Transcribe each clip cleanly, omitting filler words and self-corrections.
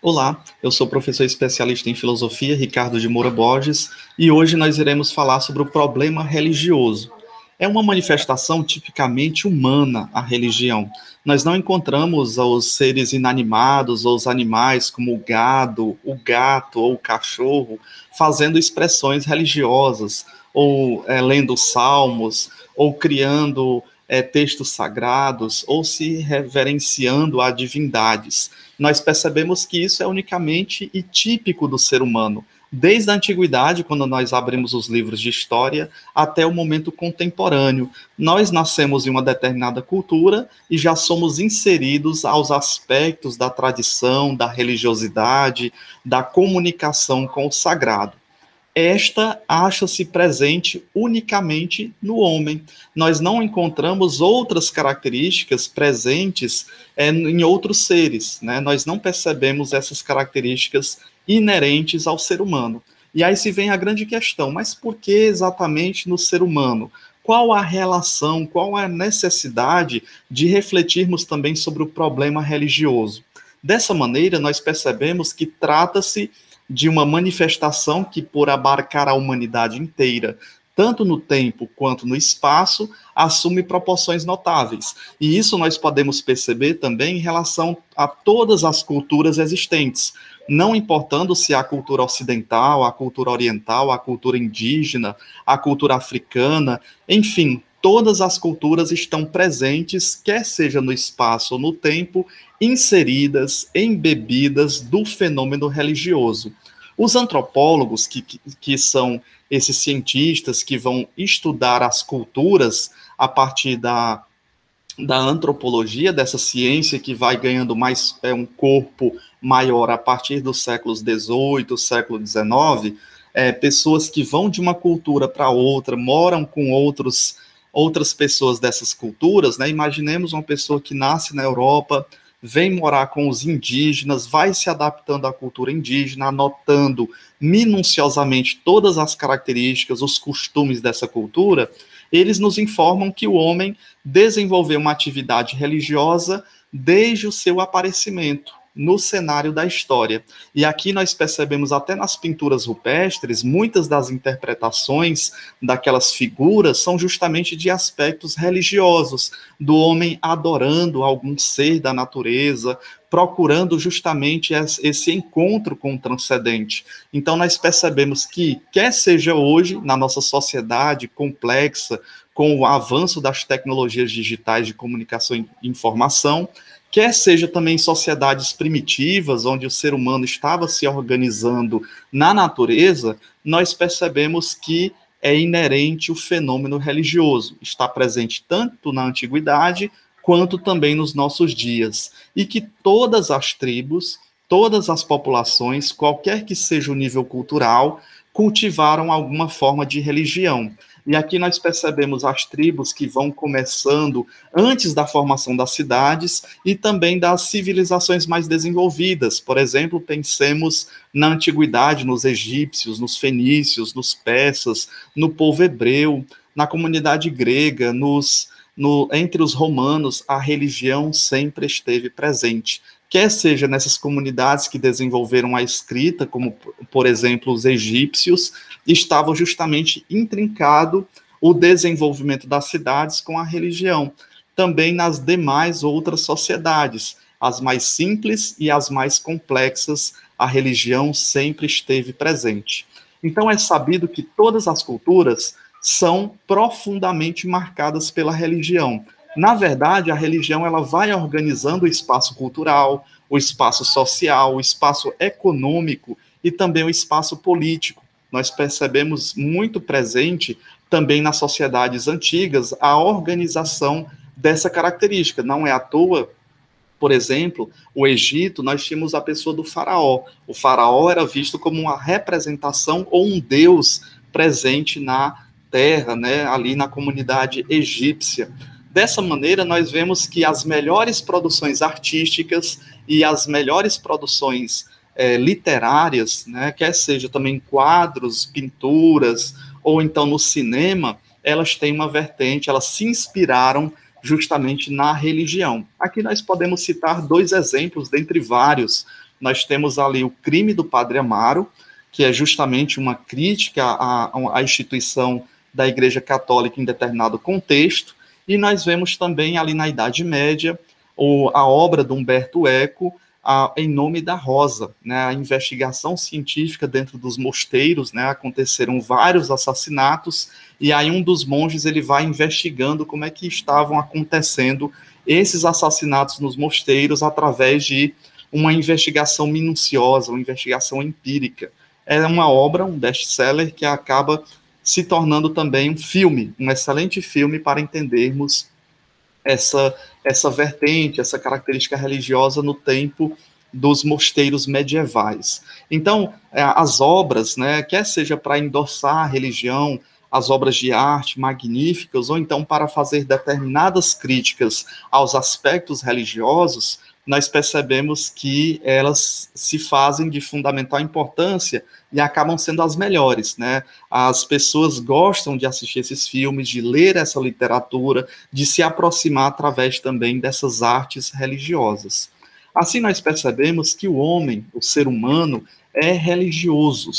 Olá, eu sou professor especialista em filosofia, Ricardo de Moura Borges, e hoje nós iremos falar sobre o problema religioso. É uma manifestação tipicamente humana, a religião. Nós não encontramos os seres inanimados ou os animais, como o gado, o gato ou o cachorro, fazendo expressões religiosas, ou lendo salmos, ou criando textos sagrados, ou se reverenciando a divindades. Nós percebemos que isso é unicamente e típico do ser humano, desde a antiguidade, quando nós abrimos os livros de história, até o momento contemporâneo. Nós nascemos em uma determinada cultura e já somos inseridos aos aspectos da tradição, da religiosidade, da comunicação com o sagrado. Esta acha-se presente unicamente no homem. Nós não encontramos outras características presentes em outros seres, né? Nós não percebemos essas características inerentes ao ser humano. E aí se vem a grande questão, mas por que exatamente no ser humano? Qual a relação, qual a necessidade de refletirmos também sobre o problema religioso? Dessa maneira, nós percebemos que trata-se de uma manifestação que, por abarcar a humanidade inteira, tanto no tempo quanto no espaço, assume proporções notáveis. E isso nós podemos perceber também em relação a todas as culturas existentes, não importando se a cultura ocidental, a cultura oriental, a cultura indígena, a cultura africana, enfim, todas as culturas estão presentes, quer seja no espaço ou no tempo, inseridas, embebidas do fenômeno religioso. Os antropólogos, que são esses cientistas que vão estudar as culturas a partir da antropologia, dessa ciência que vai ganhando mais um corpo maior a partir dos séculos XVIII, século XIX, pessoas que vão de uma cultura para outra, moram com outras pessoas dessas culturas, né? Imaginemos uma pessoa que nasce na Europa, vem morar com os indígenas, vai se adaptando à cultura indígena, anotando minuciosamente todas as características, os costumes dessa cultura. Eles nos informam que o homem desenvolveu uma atividade religiosa desde o seu aparecimento no cenário da história. E aqui nós percebemos até nas pinturas rupestres, muitas das interpretações daquelas figuras são justamente de aspectos religiosos, do homem adorando algum ser da natureza, procurando justamente esse encontro com o transcendente. Então nós percebemos que, quer seja hoje, na nossa sociedade complexa, com o avanço das tecnologias digitais de comunicação e informação, quer seja também em sociedades primitivas, onde o ser humano estava se organizando na natureza, nós percebemos que é inerente o fenômeno religioso, está presente tanto na antiguidade, quanto também nos nossos dias, e que todas as tribos, todas as populações, qualquer que seja o nível cultural, cultivaram alguma forma de religião. E aqui nós percebemos as tribos que vão começando antes da formação das cidades e também das civilizações mais desenvolvidas. Por exemplo, pensemos na antiguidade, nos egípcios, nos fenícios, nos persas, no povo hebreu, na comunidade grega, entre os romanos, a religião sempre esteve presente. Quer seja nessas comunidades que desenvolveram a escrita, como, por exemplo, os egípcios, estava justamente intrincado o desenvolvimento das cidades com a religião. Também nas demais outras sociedades, as mais simples e as mais complexas, a religião sempre esteve presente. Então é sabido que todas as culturas são profundamente marcadas pela religião. Na verdade, a religião ela vai organizando o espaço cultural, o espaço social, o espaço econômico e também o espaço político. Nós percebemos muito presente também nas sociedades antigas a organização dessa característica. Não é à toa, por exemplo, o Egito, nós tínhamos a pessoa do faraó. O faraó era visto como uma representação ou um deus presente na terra, né, ali na comunidade egípcia. Dessa maneira, nós vemos que as melhores produções artísticas e as melhores produções literárias, né, quer seja também quadros, pinturas, ou então no cinema, elas têm uma vertente, elas se inspiraram justamente na religião. Aqui nós podemos citar dois exemplos, dentre vários, Nós temos ali o Crime do Padre Amaro, que é justamente uma crítica à instituição da Igreja Católica em determinado contexto, e nós vemos também ali na Idade Média a obra de Humberto Eco, Em Nome da Rosa, né, a investigação científica dentro dos mosteiros, né, aconteceram vários assassinatos, e aí um dos monges ele vai investigando como é que estavam acontecendo esses assassinatos nos mosteiros através de uma investigação minuciosa, uma investigação empírica. É uma obra, um best-seller, que acaba se tornando também um filme, um excelente filme para entendermos essa vertente, essa característica religiosa no tempo dos mosteiros medievais. Então, as obras, né, quer seja para endossar a religião, as obras de arte magníficas, ou então para fazer determinadas críticas aos aspectos religiosos, nós percebemos que elas se fazem de fundamental importância e acabam sendo as melhores, né? As pessoas gostam de assistir esses filmes, de ler essa literatura, de se aproximar através também dessas artes religiosas. Assim, nós percebemos que o homem, o ser humano, é religioso,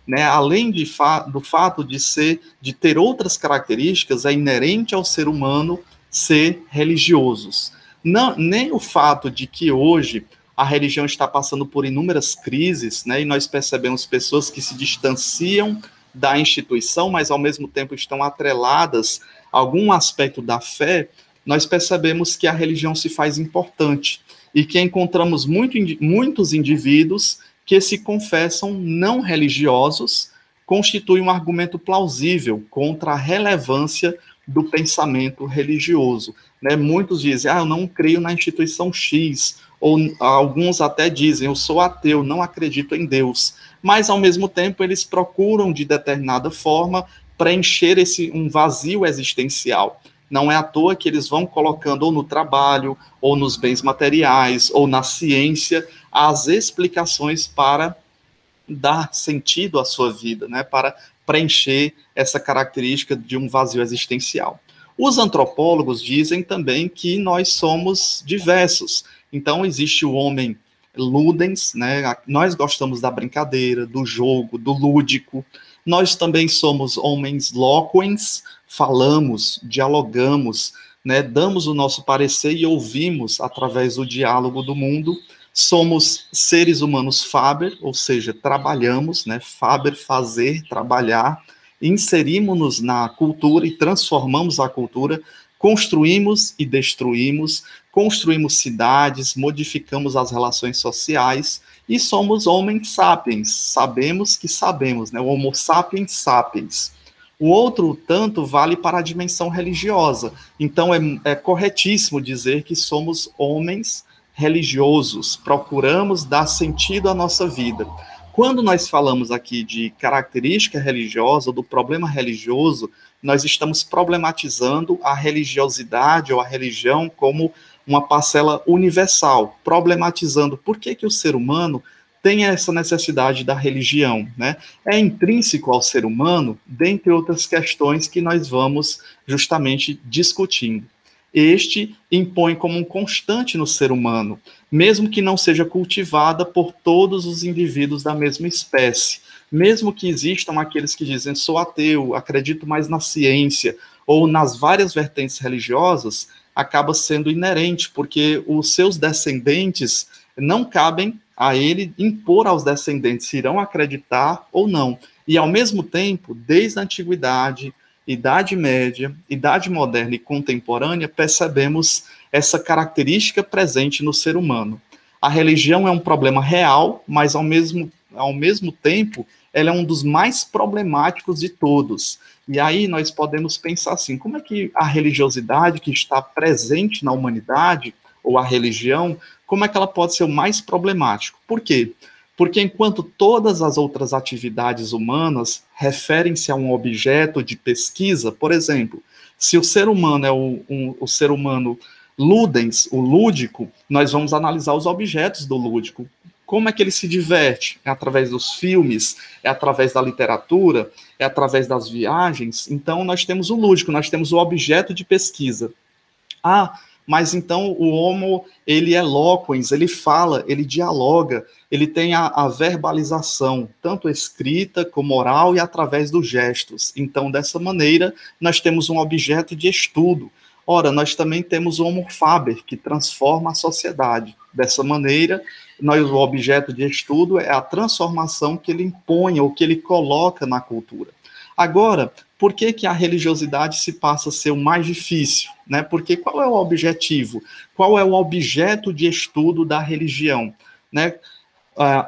né? Além do fato de ter outras características, é inerente ao ser humano ser religiosos. Não, nem o fato de que hoje a religião está passando por inúmeras crises, né, e nós percebemos pessoas que se distanciam da instituição, mas ao mesmo tempo estão atreladas a algum aspecto da fé, nós percebemos que a religião se faz importante e que encontramos muitos indivíduos que se confessam não religiosos, constitui um argumento plausível contra a relevância do pensamento religioso. Né? Muitos dizem, eu não creio na instituição X, ou alguns até dizem, eu sou ateu, não acredito em Deus. Mas, ao mesmo tempo, eles procuram, de determinada forma, preencher um vazio existencial. Não é à toa que eles vão colocando ou no trabalho, ou nos bens materiais, ou na ciência, as explicações para dar sentido à sua vida, né? Para preencher essa característica de um vazio existencial. Os antropólogos dizem também que nós somos diversos. Então, existe o homem ludens, né? Nós gostamos da brincadeira, do jogo, do lúdico. Nós também somos homens loquens, falamos, dialogamos, né? Damos o nosso parecer e ouvimos através do diálogo do mundo. Somos seres humanos faber, ou seja, trabalhamos, né? Faber, fazer, trabalhar, inserimos-nos na cultura e transformamos a cultura, construímos e destruímos, construímos cidades, modificamos as relações sociais e somos homens sapiens, sabemos que sabemos, né? O homo sapiens sapiens. O outro tanto vale para a dimensão religiosa. Então é corretíssimo dizer que somos homens religiosos, procuramos dar sentido à nossa vida. Quando nós falamos aqui de característica religiosa, ou do problema religioso, nós estamos problematizando a religiosidade ou a religião como uma parcela universal, problematizando por que o ser humano tem essa necessidade da religião, né? É intrínseco ao ser humano, dentre outras questões que nós vamos justamente discutindo. Este impõe como um constante no ser humano, mesmo que não seja cultivada por todos os indivíduos da mesma espécie. Mesmo que existam aqueles que dizem, sou ateu, acredito mais na ciência, ou nas várias vertentes religiosas, acaba sendo inerente, porque os seus descendentes não cabem a ele impor aos descendentes se irão acreditar ou não. E, ao mesmo tempo, desde a antiguidade, Idade Média, Idade Moderna e Contemporânea, percebemos essa característica presente no ser humano. A religião é um problema real, mas ao mesmo tempo, ela é um dos mais problemáticos de todos. E aí nós podemos pensar assim, como é que a religiosidade que está presente na humanidade, ou a religião, como é que ela pode ser o mais problemático? Por quê? Porque enquanto todas as outras atividades humanas referem-se a um objeto de pesquisa, por exemplo, se o ser humano é o ser humano ludens, o lúdico, nós vamos analisar os objetos do lúdico. Como é que ele se diverte? É através dos filmes, é através da literatura, é através das viagens. Então, nós temos o lúdico, nós temos o objeto de pesquisa. mas então o homo, ele é loquens, ele fala, ele dialoga, ele tem a verbalização, tanto escrita como oral e através dos gestos. Então, dessa maneira, nós temos um objeto de estudo. Ora, nós também temos o Homo faber, que transforma a sociedade. Dessa maneira, o objeto de estudo é a transformação que ele impõe ou que ele coloca na cultura. Agora, por que que a religiosidade se passa a ser o mais difícil, né? Porque qual é o objetivo? Qual é o objeto de estudo da religião, né?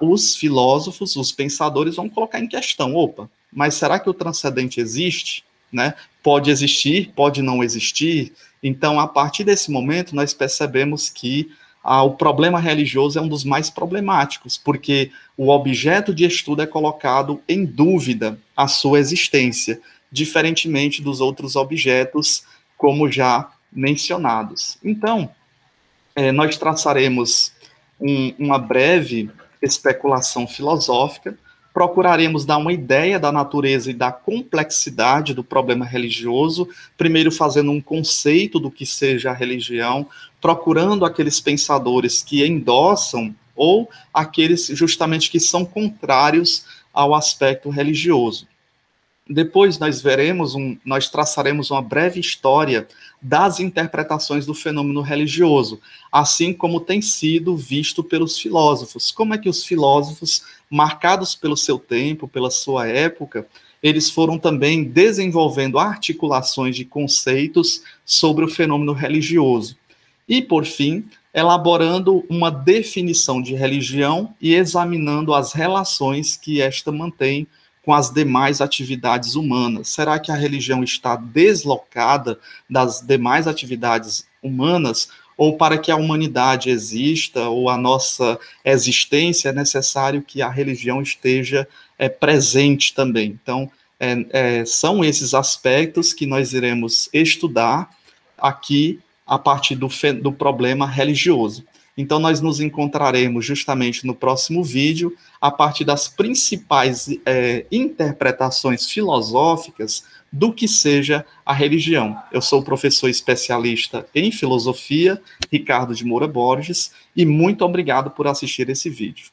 Os filósofos, os pensadores vão colocar em questão, opa, mas será que o transcendente existe? Né? Pode existir, pode não existir. Então, a partir desse momento, nós percebemos que o problema religioso é um dos mais problemáticos, porque o objeto de estudo é colocado em dúvida a sua existência, diferentemente dos outros objetos, como já mencionados. Então, nós traçaremos uma breve especulação filosófica, procuraremos dar uma ideia da natureza e da complexidade do problema religioso, primeiro fazendo um conceito do que seja a religião, procurando aqueles pensadores que endossam ou aqueles justamente que são contrários ao aspecto religioso. Depois nós traçaremos uma breve história das interpretações do fenômeno religioso, assim como tem sido visto pelos filósofos. Como é que os filósofos, marcados pelo seu tempo, pela sua época, eles foram também desenvolvendo articulações de conceitos sobre o fenômeno religioso. E, por fim, elaborando uma definição de religião e examinando as relações que esta mantém com as demais atividades humanas. Será que a religião está deslocada das demais atividades humanas? Ou para que a humanidade exista, ou a nossa existência, é necessário que a religião esteja presente também? Então, são esses aspectos que nós iremos estudar aqui a partir do problema religioso. Então, nós nos encontraremos justamente no próximo vídeo, a partir das principais interpretações filosóficas do que seja a religião. Eu sou professor especialista em filosofia, Ricardo de Moura Borges, e muito obrigado por assistir esse vídeo.